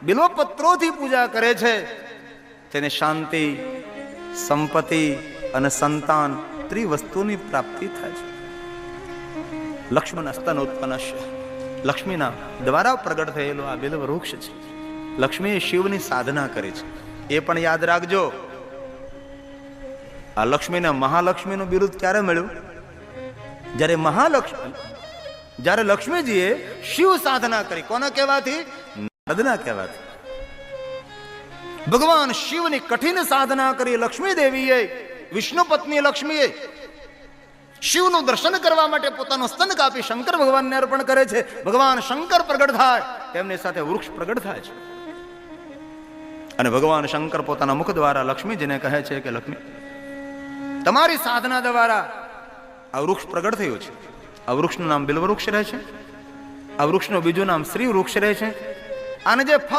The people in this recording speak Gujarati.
બિલ્વપત્રોથી પૂજા કરે છે તેને શાંતિ, સંપત્તિ અને સંતાન ત્રિવસ્તુની પ્રાપ્તિ થાય છે. લક્ષ્મણ સ્તન ઉત્પન્નશ્ય, લક્ષ્મીના દ્વારા પ્રગટ થયેલો આ બિલ્વ વૃક્ષ છે. લક્ષ્મીએ શિવની સાધના કરી છે એ પણ યાદ રાખજો. આ લક્ષ્મીને મહાલક્ષ્મીનું બિરુદ ક્યારે મળ્યું? જ્યારે લક્ષ્મીજીએ શિવ સાધના કરી. કોના કહેવાથી? નારદના કહેવાથી. ભગવાન શિવની કઠિન સાધના કરી લક્ષ્મી દેવીએ, વિષ્ણુ પત્ની લક્ષ્મીએ શિવનું દર્શન કરવા માટે પોતાનો સ્તન કાપી શંકર ભગવાનને અર્પણ કરે છે. ભગવાન શંકર પ્રગટ થાય, તેમની સાથે વૃક્ષ પ્રગટ થાય છે. અને ભગવાન શંકર પોતાના મુખ દ્વારા લક્ષ્મીજીને કહે છે કે લક્ષ્મી, તમારી સાધના દ્વારા આ વૃક્ષ પ્રગટ થયું છે. આ વૃક્ષનું નામ બિલ્વ વૃક્ષ રહે છે. આ વૃક્ષનું બીજું નામ શ્રી વૃક્ષ રહે છે. આને જે ફળ